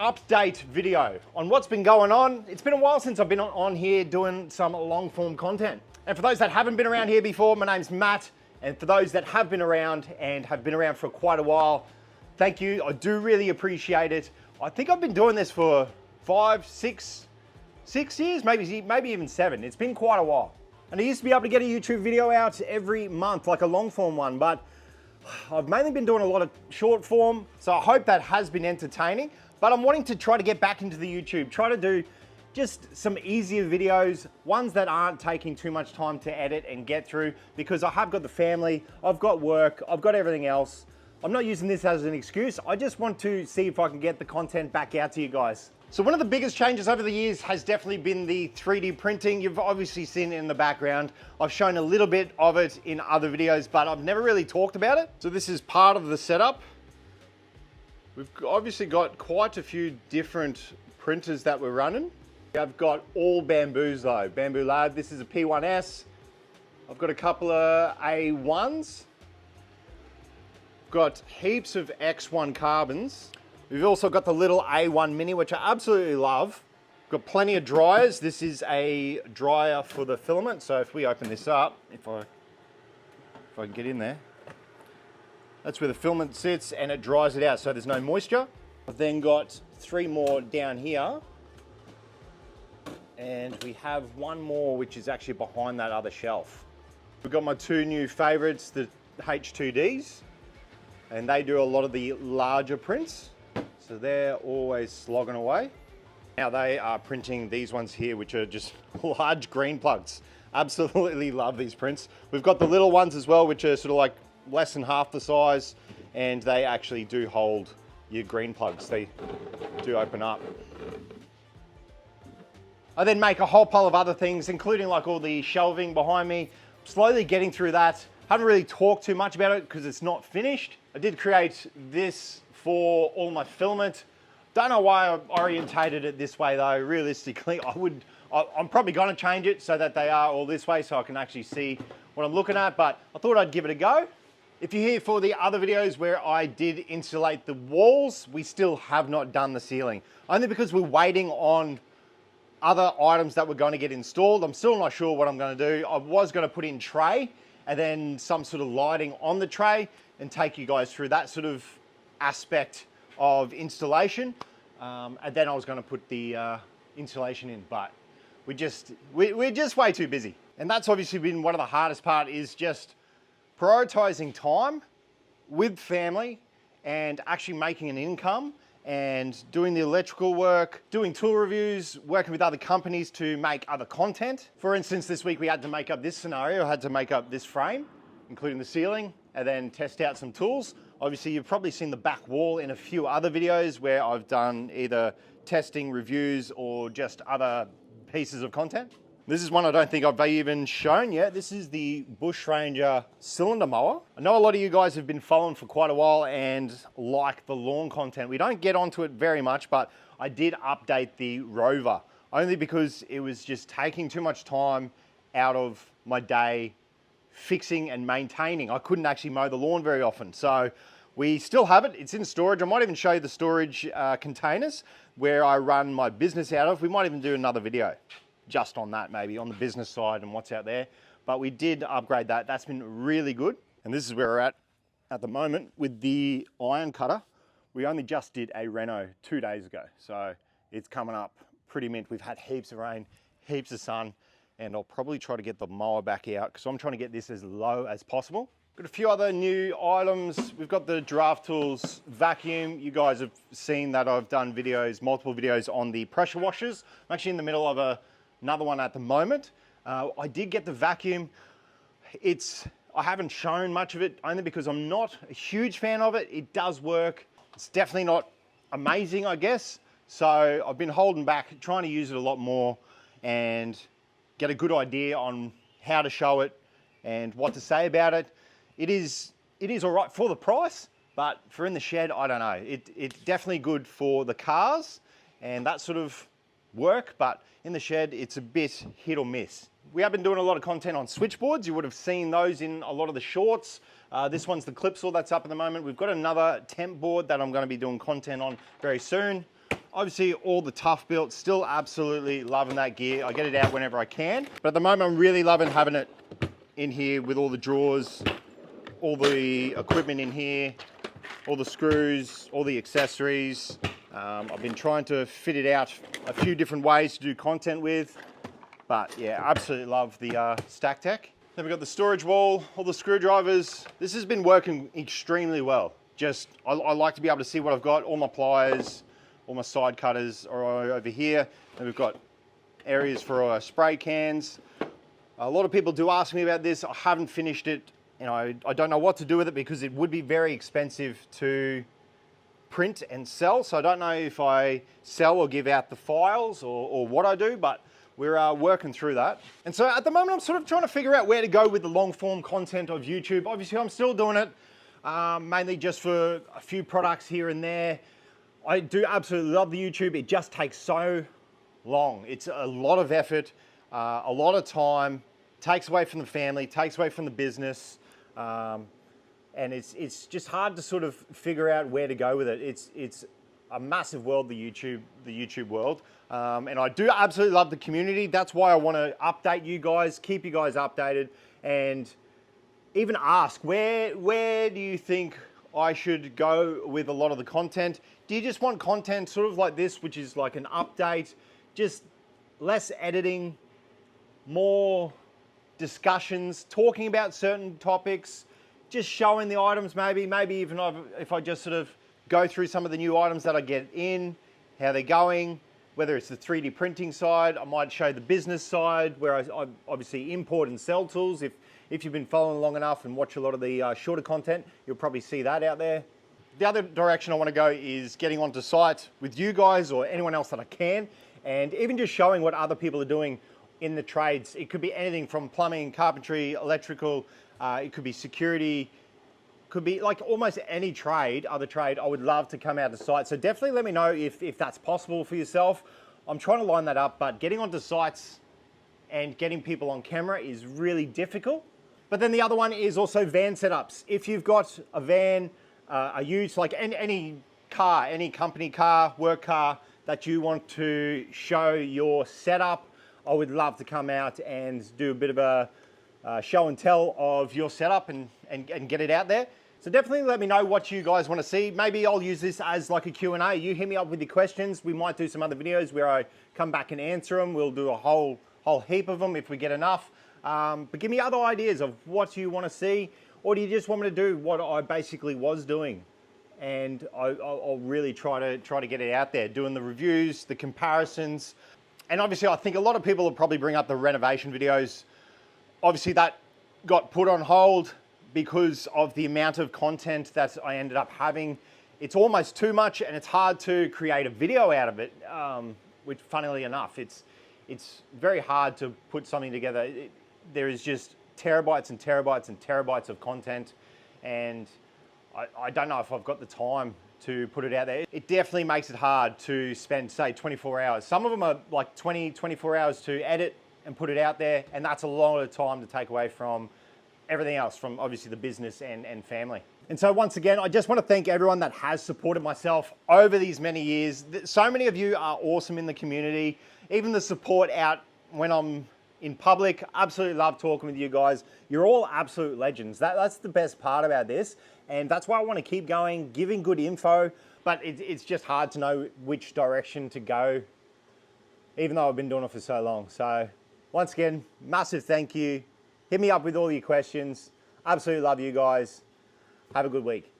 update video on what's been going on. It's been a while since I've been on here doing some long form content. And for those that haven't been around here before, my name's Matt. And for those that have been around and have been around for quite a while, thank you. I do really appreciate it. I think I've been doing this for 5, 6 years, maybe even 7. It's been quite a while. And I used to be able to get a YouTube video out every month, like a long form one, but I've mainly been doing a lot of short form, so I hope that has been entertaining. But I'm wanting to try to get back into the YouTube, try to do just some easier videos, ones that aren't taking too much time to edit and get through, because I have got the family, I've got work, I've got everything else. I'm not using this as an excuse. I just want to see if I can get the content back out to you guys. So one of the biggest changes over the years has definitely been the 3D printing. You've obviously seen it in the background. I've shown a little bit of it in other videos, but I've never really talked about it. So this is part of the setup. We've obviously got quite a few different printers that we're running. I've got all Bamboos though, Bambu Lab. This is a P1S. I've got a couple of A1s. Got heaps of X1 carbons. We've also got the little A1 Mini, which I absolutely love. Got plenty of dryers. This is a dryer for the filament. So if we open this up, if I can get in there, that's where the filament sits and it dries it out so there's no moisture. I've then got 3 more down here. And we have 1 more, which is actually behind that other shelf. We've got my 2 new favorites, the H2Ds, and they do a lot of the larger prints. So they're always slogging away. Now they are printing these ones here, which are just large green plugs. Absolutely love these prints. We've got the little ones as well, which are sort of like less than half the size, and they actually do hold your green plugs. They do open up. I then make a whole pile of other things, including like all the shelving behind me. Slowly getting through that. Haven't really talked too much about it because it's not finished. I did create this for all my filament. Don't know why I orientated it this way though. Realistically, I'm probably gonna change it so that they are all this way so I can actually see what I'm looking at, but I thought I'd give it a go. If you're here for the other videos where I did insulate the walls, we still have not done the ceiling. Only because we're waiting on other items that we're going to get installed. I'm still not sure what I'm going to do. I was going to put in tray and then some sort of lighting on the tray and take you guys through that sort of aspect of installation. And then I was going to put the insulation in, but we're just way too busy. And that's obviously been one of the hardest part, is just prioritizing time with family and actually making an income and doing the electrical work, doing tool reviews, working with other companies to make other content. For instance, this week we had to make up this scenario. I had to make up this frame, including the ceiling, and then test out some tools. Obviously, you've probably seen the back wall in a few other videos where I've done either testing, reviews, or just other pieces of content. This is one I don't think I've even shown yet. This is the Bush Ranger cylinder mower. I know a lot of you guys have been following for quite a while and like the lawn content. We don't get onto it very much, but I did update the Rover, only because it was just taking too much time out of my day fixing and maintaining. I couldn't actually mow the lawn very often. So we still have it. It's in storage. I might even show you the storage containers where I run my business out of. We might even do another video just on that, maybe on the business side and what's out there. But we did upgrade that. That's been really good. And this is where we're at the moment with the iron cutter. We only just did a reno 2 days ago. So it's coming up pretty mint. We've had heaps of rain, heaps of sun, and I'll probably try to get the mower back out because I'm trying to get this as low as possible. Got a few other new items. We've got the Draft Tools vacuum. You guys have seen that I've done videos, multiple videos on the pressure washers. I'm actually in the middle of another one at the moment. I did get the vacuum. I haven't shown much of it only because I'm not a huge fan of it. It does work. It's definitely not amazing, I guess. So I've been holding back, trying to use it a lot more and get a good idea on how to show it and what to say about it. It is all right for the price, but for in the shed, I don't know. It's definitely good for the cars and that sort of work, but in the shed, it's a bit hit or miss. We have been doing a lot of content on switchboards. You would have seen those in a lot of the shorts. This one's the clip saw that's up at the moment. We've got another temp board that I'm going to be doing content on very soon. Obviously all the tough built, still absolutely loving that gear. I get it out whenever I can. But at the moment I'm really loving having it in here with all the drawers, all the equipment in here, all the screws, all the accessories. I've been trying to fit it out a few different ways to do content with. But yeah, absolutely love the StackTech. Then we've got the storage wall, all the screwdrivers. This has been working extremely well. Just, I like to be able to see what I've got. All my pliers, all my side cutters are over here. And we've got areas for our spray cans. A lot of people do ask me about this. I haven't finished it. You know, I don't know what to do with it because it would be very expensive to print and sell. So I don't know if I sell or give out the files or what I do, but we're working through that. And so at the moment, I'm sort of trying to figure out where to go with the long form content of YouTube. Obviously, I'm still doing it mainly just for a few products here and there. I do absolutely love the YouTube. It just takes so long. It's a lot of effort, a lot of time, takes away from the family, takes away from the business. And it's just hard to sort of figure out where to go with it. It's a massive world, the YouTube world. And I do absolutely love the community. That's why I want to update you guys, keep you guys updated, and even ask, where do you think I should go with a lot of the content? Do you just want content sort of like this, which is like an update, just less editing, more discussions, talking about certain topics, just showing the items maybe even if I just sort of go through some of the new items that I get in, how they're going, whether it's the 3D printing side, I might show the business side where I obviously import and sell tools. If you've been following long enough and watch a lot of the shorter content, you'll probably see that out there. The other direction I want to go is getting onto site with you guys or anyone else that I can, and even just showing what other people are doing in the trades. It could be anything from plumbing, carpentry, electrical, it could be security, could be like almost any trade, other trade. I would love to come out to site. So definitely let me know if that's possible for yourself. I'm trying to line that up, but getting onto sites and getting people on camera is really difficult. But then the other one is also van setups. If you've got a van, a use like any car, any company car, work car that you want to show your setup, I would love to come out and do a bit of a show and tell of your setup and get it out there. So definitely let me know what you guys want to see. Maybe I'll use this as like a Q&A. You hit me up with your questions. We might do some other videos where I come back and answer them. We'll do a whole heap of them if we get enough. But give me other ideas of what you want to see, or do you just want me to do what I basically was doing? And I'll really try to get it out there, doing the reviews, the comparisons. And obviously I think a lot of people will probably bring up the renovation videos. Obviously that got put on hold because of the amount of content that I ended up having. It's almost too much and it's hard to create a video out of it, which funnily enough, it's very hard to put something together. There is just terabytes and terabytes and terabytes of content, and I don't know if I've got the time to put it out there. It definitely makes it hard to spend, say, 24 hours. Some of them are like 24 hours to edit and put it out there, and that's a lot of time to take away from everything else, from obviously the business and family. And so once again, I just want to thank everyone that has supported myself over these many years. So many of you are awesome in the community. Even the support out when I'm in public, absolutely love talking with you guys. You're all absolute legends. That's the best part about this. And that's why I want to keep going, giving good info, but it's just hard to know which direction to go, even though I've been doing it for so long. So once again, massive thank you. Hit me up with all your questions. Absolutely love you guys. Have a good week.